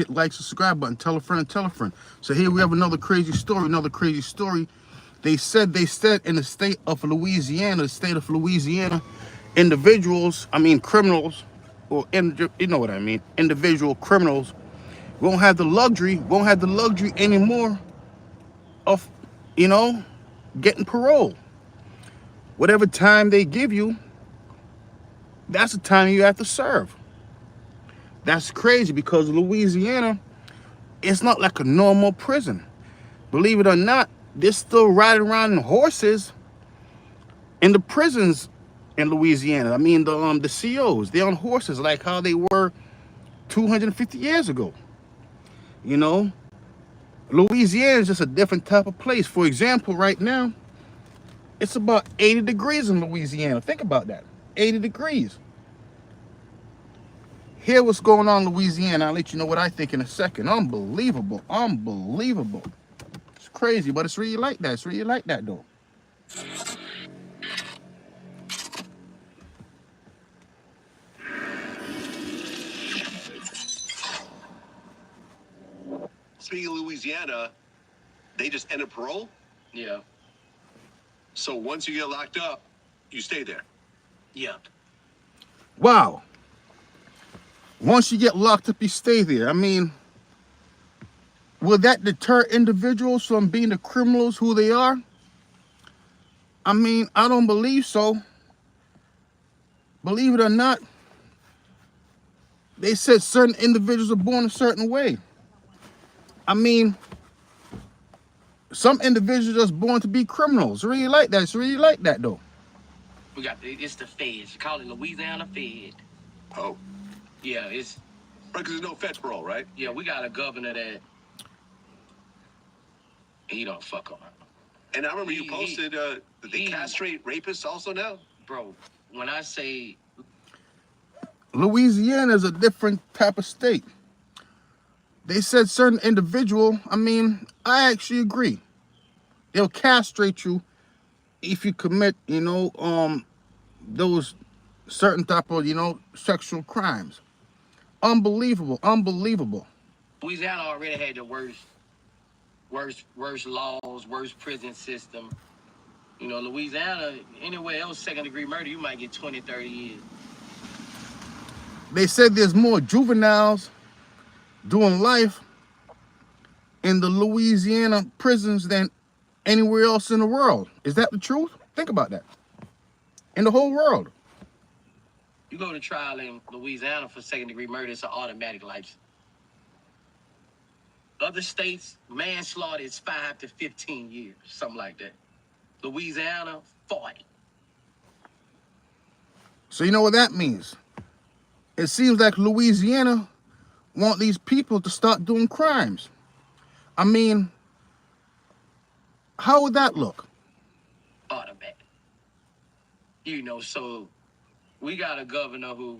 hit like, subscribe button, tell a friend, tell a friend. So here we have another crazy story, They said in the state of Louisiana, individuals, I mean criminals, or you know what I mean, individual criminals won't have the luxury anymore of, you know, getting parole. Whatever time they give you, that's the time you have to serve. That's crazy because Louisiana, it's not like a normal prison. Believe it or not, they're still riding around in horses in the prisons in Louisiana. I mean, the COs, they're on horses like how they were 250 years ago. You know, Louisiana is just a different type of place. For example, right now, it's about 80 degrees in Louisiana. Think about that. 80 degrees. Hear what's going on in Louisiana. I'll let you know what I think in a second. Unbelievable. Unbelievable. It's crazy, but it's really like that. It's really like that, though. Speaking of Louisiana, they just ended parole? Yeah. So once you get locked up, you stay there? Yeah. Wow. Once you get locked up, you stay there. I mean, will that deter individuals from being the criminals who they are? I mean, I don't believe so. Believe it or not, they said certain individuals are born a certain way. I mean, some individuals are just born to be criminals. It's really like that. It's really like that, though. It's the feds. You call it Louisiana Fed. Oh. Yeah, it's... Right, because there's no feds parole, right? Yeah, we got a governor that... He don't fuck around. And I remember you posted that they castrate rapists also now? Bro, when I say... Louisiana is a different type of state. They said certain individual, I mean, I actually agree. They'll castrate you if you commit, those certain type of, sexual crimes. Unbelievable, unbelievable. Louisiana already had the worst laws, worst prison system. You know, Louisiana, anywhere else, second-degree murder, you might get 20, 30 years. They said there's more juveniles doing life in the Louisiana prisons than anywhere else in the world. Is that the truth? Think about that. In the whole world. You go to trial in Louisiana for second-degree murder, it's an automatic life. Other states, manslaughter is 5 to 15 years, something like that. Louisiana, 40. So you know what that means? It seems like Louisiana want these people to start doing crimes. I mean, how would that look? Automatic. You know, so we got a governor who,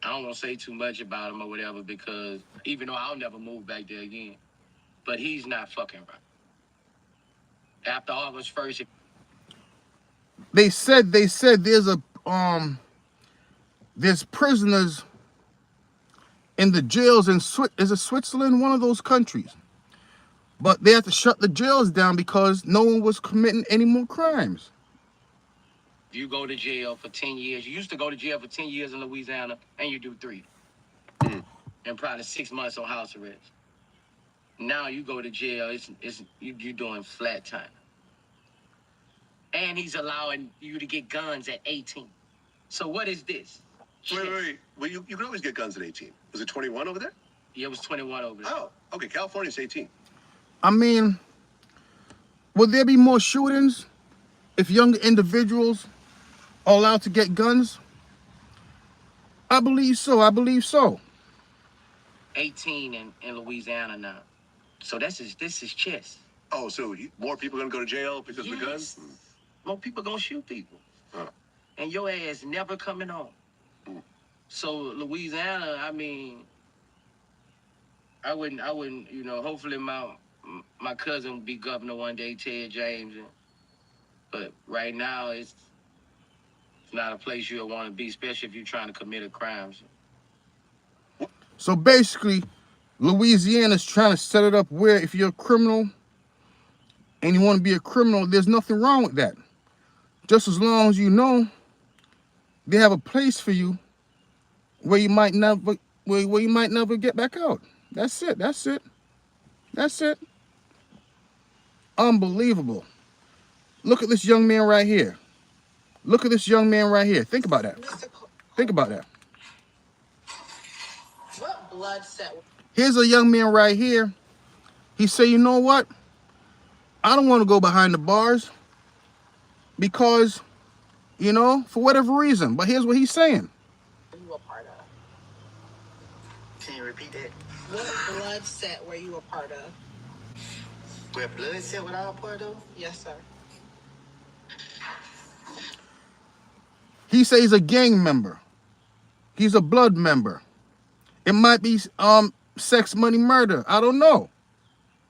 I don't want to say too much about him or whatever, because even though I'll never move back there again, but he's not fucking right. After August 1st, They said there's prisoners in the jails in is it Switzerland, one of those countries. But they have to shut the jails down because no one was committing any more crimes. you go to jail for 10 years. You used to go to jail for 10 years in Louisiana, and you do 3. And probably 6 months on house arrest. Now you go to jail, you're doing flat time. And he's allowing you to get guns at 18. So what is this? Wait. Well, you can always get guns at 18. Was it 21 over there? Yeah, it was 21 over there. Oh, okay. California's 18. I mean, will there be more shootings if younger individuals are allowed to get guns? I believe so. 18 in Louisiana now. So this is chess. Oh, so more people are going to go to jail because of the guns? More people going to shoot people. Huh. And your ass never coming home. So Louisiana, I mean, I wouldn't, hopefully my cousin will be governor one day, Ted James. But right now, it's not a place you'll want to be, especially if you're trying to commit a crime. So basically, Louisiana's trying to set it up where if you're a criminal and you want to be a criminal, there's nothing wrong with that. Just as long as you know they have a place for you where you might never where you might never get back out. That's it. That's it. That's it. Unbelievable. Look at this young man right here. Look at this young man right here. Think about that. Think about that. What blood cell? Here's a young man right here. He say, you know what? I don't want to go behind the bars because, you know, for whatever reason. But here's what he's saying. You a part of? Can you repeat that? What blood set were you a part of? Where blood set what I was part of? Yes, sir. He says he's a gang member. He's a blood member. It might be sex, money, murder. I don't know.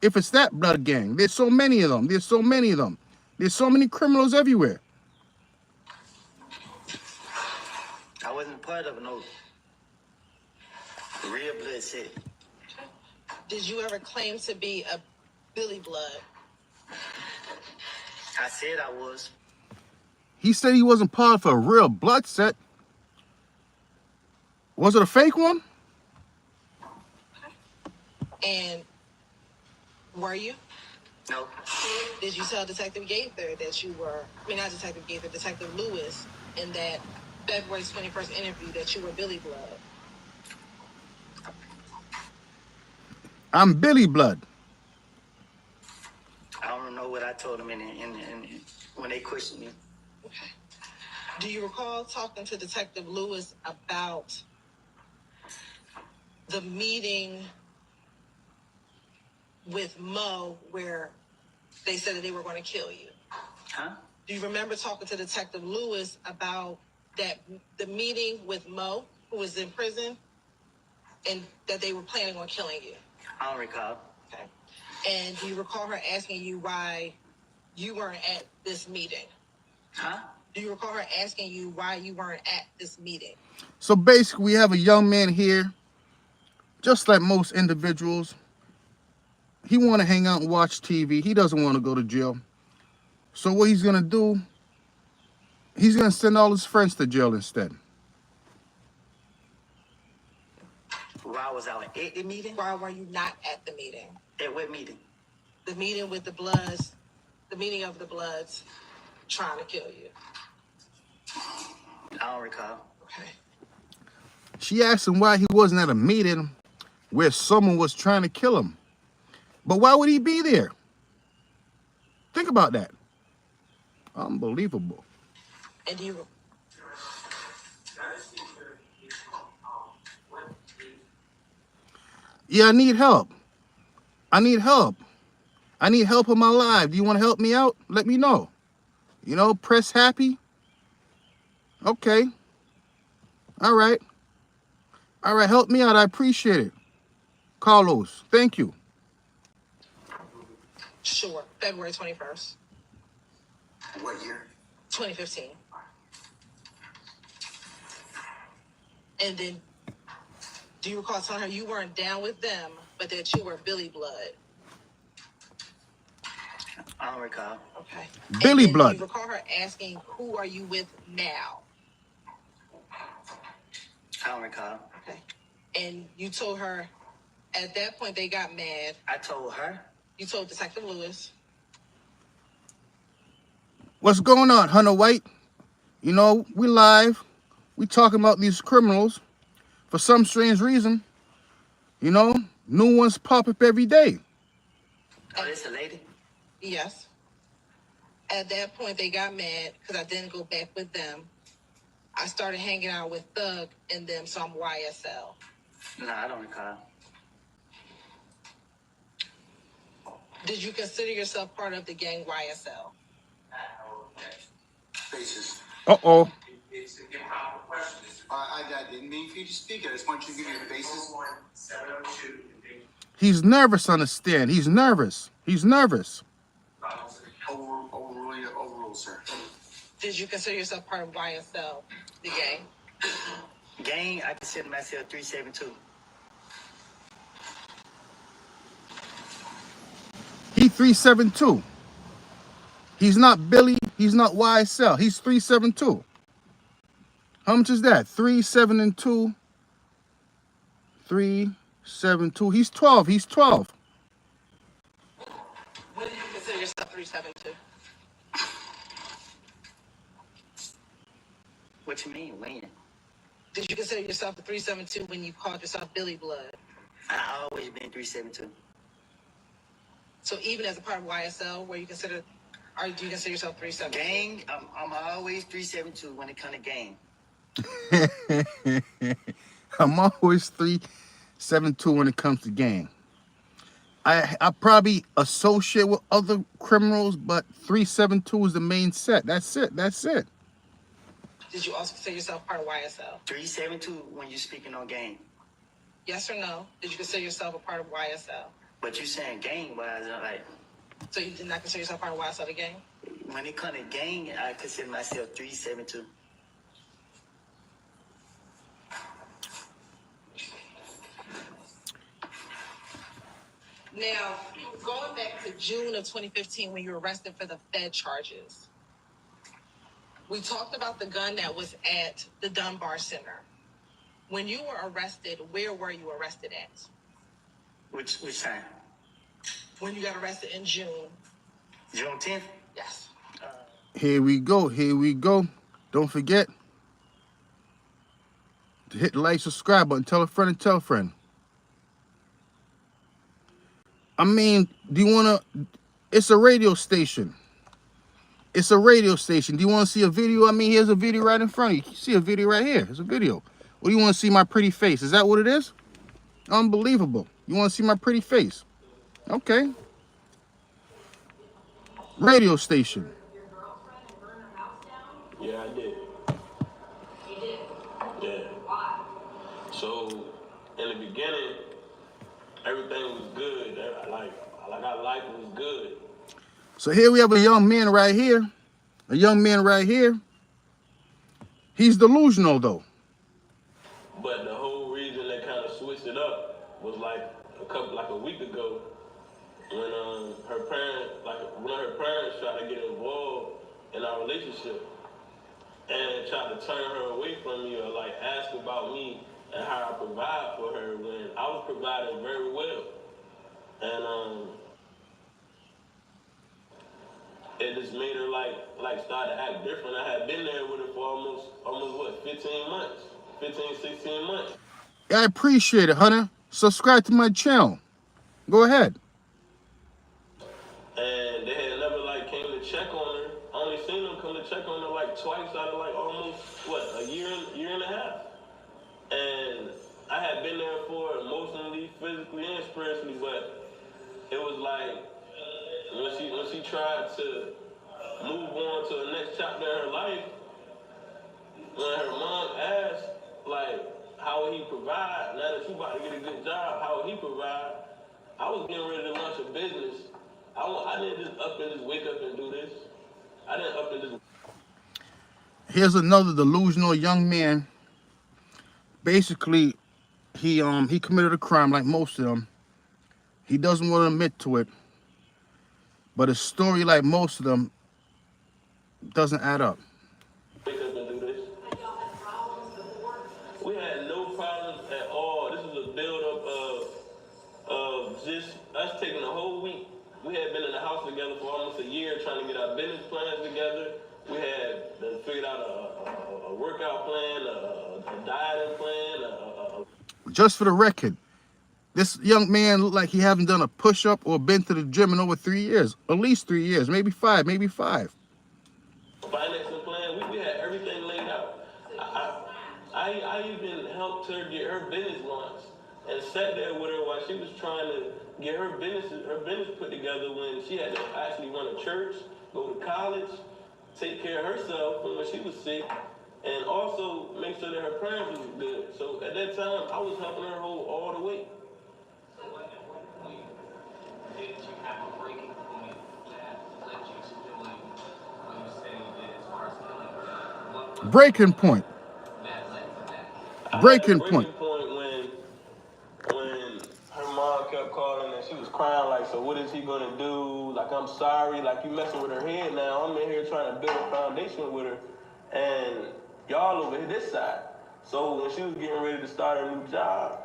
If it's that blood gang, there's so many of them. There's so many of them. There's so many criminals everywhere. I wasn't part of no real blood set. Did you ever claim to be a Billy Blood? I said I was. He said he wasn't part of a real blood set. Was it a fake one? And were you? No. Did you tell Detective Gaither that you were, I mean, not Detective Gaither, Detective Lewis, in that February 21st interview that you were Billy Blood? I'm Billy Blood. I don't know what I told him when they questioned me. Okay. Do you recall talking to Detective Lewis about the meeting with Mo where they said that they were going to kill you? Huh? Do you remember talking to Detective Lewis about the meeting with Mo, who was in prison, and that they were planning on killing you? I don't recall. Okay. And do you recall her asking you why you weren't at this meeting? Huh? Do you recall her asking you why you weren't at this meeting? So basically, we have a young man here, just like most individuals. He want to hang out and watch TV. He doesn't want to go to jail. So what he's going to do, he's going to send all his friends to jail instead. Why was I at the meeting? Why were you not at the meeting? At what meeting? The meeting with the Bloods, the meeting of the Bloods trying to kill you. I don't recall. Okay. She asked him why he wasn't at a meeting where someone was trying to kill him. But why would he be there? Think about that. Unbelievable. And you... Yeah, I need help. I need help. I need help in my life. Do you want to help me out? Let me know. You know, press happy. Okay. All right. All right, help me out. I appreciate it. Carlos, thank you. Sure. February 21st. What year? 2015. And then, do you recall telling her you weren't down with them, but that you were Billy Blood? I don't recall. Okay. Billy Blood. Do you recall her asking, who are you with now? I don't recall. Okay. And you told her, at that point, they got mad. I told her. You told Detective Lewis. What's going on, Hunter White? You know, we live. We talking about these criminals. For some strange reason, you know, new ones pop up every day. Oh, this a lady? Yes. At that point, they got mad because I didn't go back with them. I started hanging out with Thug and them, so I'm YSL. No, I don't recall. Did you consider yourself part of the gang YSL? Faces. Uh-oh. It's an improper question. I didn't mean for you to speak. I just want you to give me the basis. 702. He's nervous on the stand. He's nervous. He's nervous. Overrule, sir. Did you consider yourself part of YSL, the gang? Gang, I consider myself 372. 372. He's not Billy. He's not YSL. He's 372. How much is that? 372. 372. He's 12. He's 12. When did you consider yourself 372? What you mean, when? Did you consider yourself a 372 when you called yourself Billy Blood? I always been 372. So even as a part of YSL, where you consider, or do you consider yourself 372? Gang, I'm always 372 when it comes to gang. I'm always 372 when it comes to gang. I probably associate with other criminals, but 372 is the main set. That's it. That's it. Did you also consider yourself part of YSL? 372 when you're speaking on gang. Yes or no? Did you consider yourself a part of YSL? But you saying gang wise, like. So you did not consider yourself part of YSL the gang? When it comes to gang, I consider myself 372. Now, going back to June of 2015 when you were arrested for the Fed charges, we talked about the gun that was at the Dunbar Center. When you were arrested, where were you arrested at? Which time? When you got arrested in June. June 10th? Yes. Here we go. Here we go. Don't forget to hit the like, subscribe button. Tell a friend and tell a friend. I mean, do you want to... It's a radio station. It's a radio station. Do you want to see a video? I mean, here's a video right in front of you. You see a video right here. It's a video. Or do you want to see my pretty face? Is that what it is? Unbelievable. You want to see my pretty face? Okay. Radio station. Yeah, I did. You did? Yeah. Why? So, in the beginning, everything was good. Like our life was good. So here we have a young man right here. A young man right here. He's delusional, though. But the whole reason they kind of switched it up was like a week ago, when one of her parents tried to get involved in our relationship and tried to turn her away from me, or like ask about me and how I provide for her when I was providing very well. And it just made her like start to act different. I had been there with her for almost what, 15 months, 16 months. I appreciate it, Hunter. Subscribe to my channel. Go ahead. And they had never came to check on her. I only seen them come to check on her twice out of almost a year and a half. And I had been there for her emotionally, physically, and spiritually, but it was when she tried to move on to the next chapter in her life, when her mom asked how would he provide, now that you about to get a good job, how would he provide? I was getting ready to launch a business. I didn't just up and just wake up and do this. I didn't up and just... Here's another delusional young man. Basically, he committed a crime like most of them. He doesn't want to admit to it. But his story, like most of them, doesn't add up. Wake up and do this. We had no problems at all. This was a build-up of just us taking a whole week. We had been in the house together for almost a year trying to get our business plans together. We had figured out a workout plan, a dieting plan. Just for the record, this young man looked like he haven't done a push-up or been to the gym in over 3 years. At least 3 years, maybe five. Financing plan, we had everything laid out. I even helped her get her business launched and sat there with her while she was trying to get her business put together, when she had to actually run a church, go to college, take care of herself when she was sick, and also make sure that her parents was good. So at that time, I was helping her hold all the weight. So what point did you have a breaking point that led you to doing what you say you did as far as killing her? What Breaking point. that led to that? Breaking I had a point. breaking point when her mom kept calling and she was crying like, so what is he gonna do? Like, I'm sorry, like you messing with her head now. I'm in here trying to build a foundation with her, and y'all over here this side. So when she was getting ready to start a new job,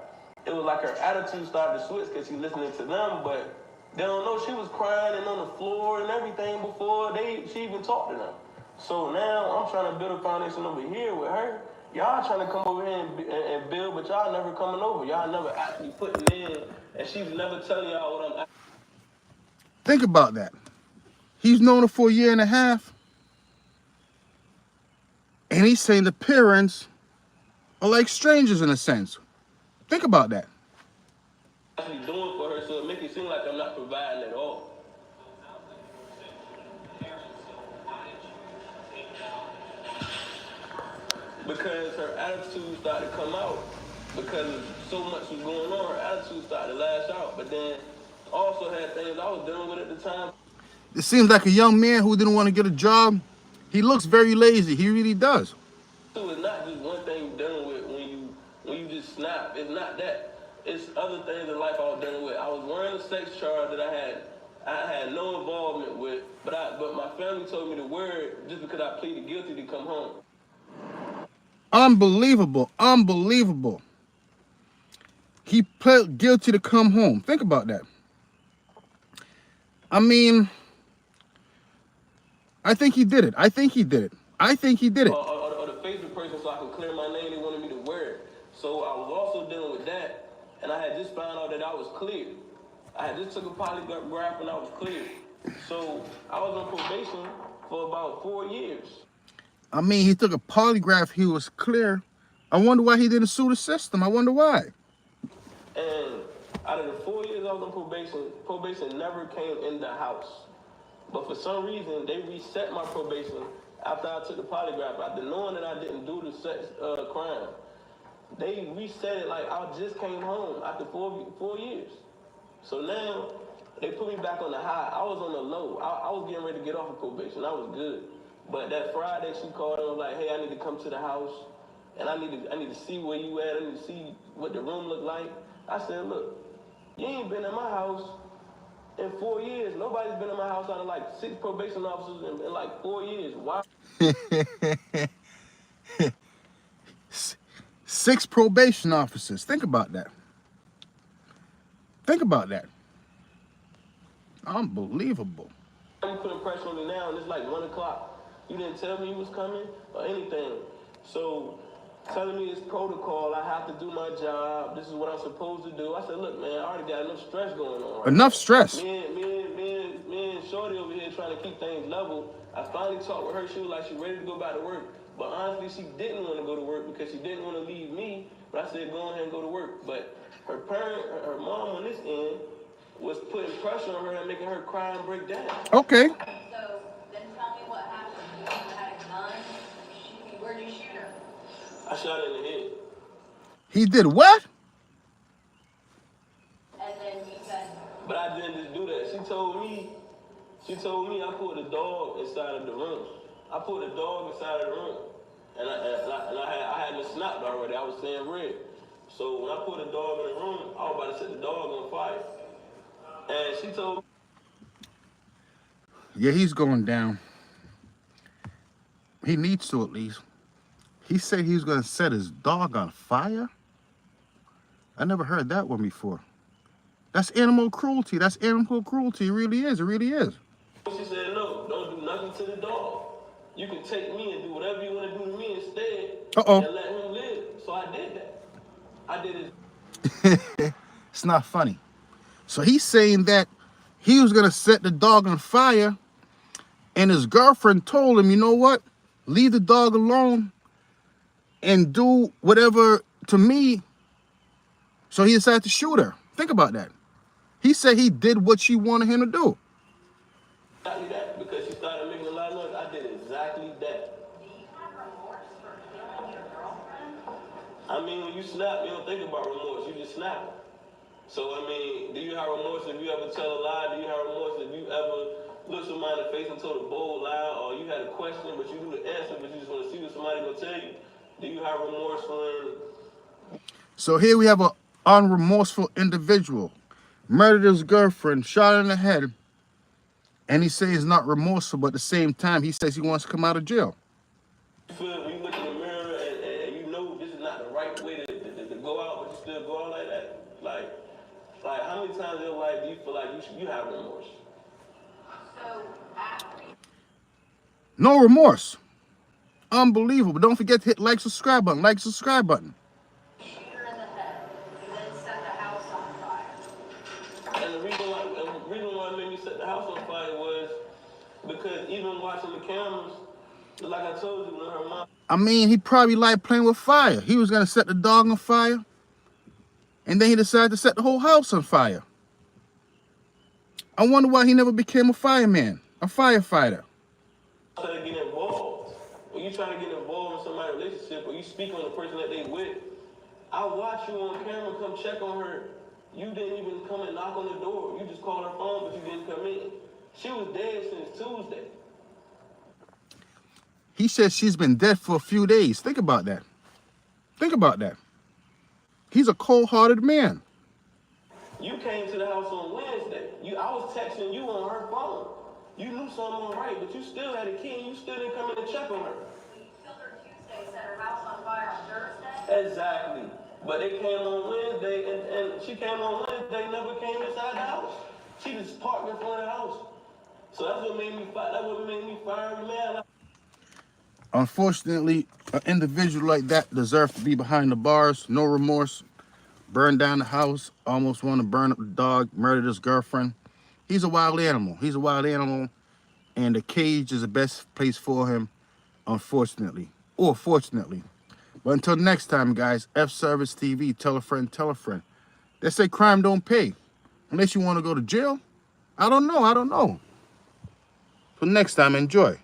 it was like her attitude started to switch because she listening to them, but they don't know she was crying and on the floor and everything before she even talked to them. So now I'm trying to build a foundation over here with her. Y'all trying to come over here and build, but y'all never coming over. Y'all never actually putting in, and she's never telling y'all what I'm. Think about that. He's known her for a year and a half, and he's saying the parents are like strangers in a sense. Think about that. Actually doing for her, so it makes it seem like I'm not providing at all. Because her attitude started to come out. Because so much was going on, her attitude started to lash out. But then also had things I was dealing with at the time. It seems like a young man who didn't want to get a job. He looks very lazy. He really does. So it's not just one thing you're dealing with when you just snap. It's not that. It's other things in life I was dealing with. I was wearing a sex charge that I had no involvement with, but my family told me to wear it just because I pleaded guilty to come home. Unbelievable. Unbelievable. He pled guilty to come home. Think about that. I mean, I think he did it. I think he did it. I think he did it. Or the Facebook person so I could clear my name, they wanted me to wear it. So I was also dealing with that, and I had just found out that I was cleared. I had just took a polygraph and I was cleared. So I was on probation for about 4 years. I mean, he took a polygraph. He was clear. I wonder why he didn't sue the system. I wonder why. And out of the 4 years I was on probation never came in the house. But for some reason, they reset my probation after I took the polygraph. After knowing that I didn't do the sex crime, they reset it like I just came home after 4 years. So now they put me back on the high. I was on the low. I was getting ready to get off of probation. I was good. But that Friday, she called and was like, "Hey, I need to come to the house, and I need to see where you at. I need to see what the room look like." I said, "Look, you ain't been in my house in 4 years. Nobody's been in my house out of like 6 probation officers in like 4 years. Why?" 6 probation officers. Think about that. Think about that. Unbelievable. You putting pressure on me now, and it's like 1 o'clock. You didn't tell me you was coming or anything. So telling me it's protocol, I have to do my job. This is what I'm supposed to do. I said, "Look, man, I already got enough stress going on. Right Enough now. stress. Me and Shorty over here trying to keep things level. I finally talked with her. She was like, she ready to go back to work. But honestly, she didn't want to go to work because she didn't want to leave me. But I said, go ahead and go to work. But her mom on this end, was putting pressure on her and making her cry and break down. Okay. So then tell me what happened. You had a gun? Where'd you shoot her? I shot her in the head. He did what? And then you said. But I didn't just do that. She told me I put the dog inside of the room. I put the dog inside of the room. And I had it snapped already. I was saying red. So when I put the dog in the room, I was about to set the dog on fire. And she told me. Yeah, he's going down. He needs to at least. He said he was going to set his dog on fire? I never heard that one before. That's animal cruelty. That's animal cruelty. It really is. It really is. She said, "No, don't do nothing to the dog. You can take me and do whatever you want to do to me instead and let him live." So I did that. I did it. It's not funny. So he's saying that he was going to set the dog on fire, and his girlfriend told him, "You know what? Leave the dog alone and do whatever to me." So he decided to shoot her. Think about that. He said he did what she wanted him to do. Exactly that, because she started making a lot of noise. I did exactly that. Do you have remorse for killing your girlfriend? I mean, when you snap, you don't think about remorse. You just snap. So, I mean, do you have remorse if you ever tell a lie? Do you have remorse if you ever look somebody in the face and told a bold lie? Or you had a question, but you knew the answer, but you just want to see what somebody going to tell you? Do you have remorse for... So here we have an unremorseful individual murdered his girlfriend, shot her in the head, and he says he's not remorseful, but at the same time, he says he wants to come out of jail. You feel when you look in the mirror and you know this is not the right way to go out, but you still go out like that? Like how many times in your life do you feel like you have remorse? So after No remorse. Unbelievable. Don't forget to hit like, subscribe button. Like, subscribe button. you shoot her in the head, you then set the house on fire. And the reason why it made me set the house on fire was because even watching the cameras, like I told you, when her mom. I mean, he probably liked playing with fire. He was going to set the dog on fire, and then he decided to set the whole house on fire. I wonder why he never became a fireman, a firefighter. Trying to get involved. When you trying to get involved in somebody's relationship or you speak on the person that they with, I watch you on camera come check on her. You didn't even come and knock on the door. You just called her phone, but you didn't come in. She was dead since Tuesday. He says she's been dead for a few days. Think about that. Think about that. He's a cold-hearted man. You came to the house on Wednesday. I was texting you on her phone. You knew something was right, but you still had a key and you still didn't come in and check on her. You killed her Tuesday, set her house on fire on Thursday? Exactly. But they came on Wednesday and she came on Wednesday, never came inside the house. She just parked in front of the house. So that's what made me fight. That's what made me fire mad. Unfortunately, an individual like that deserves to be behind the bars. No remorse. Burned down the house. Almost wanted to burn up the dog. Murdered his girlfriend. He's a wild animal. He's a wild animal. And the cage is the best place for him, unfortunately. Or fortunately. But until next time, guys, F Service TV. Tell a friend, tell a friend. They say crime don't pay. Unless you want to go to jail. I don't know. Till next time, enjoy.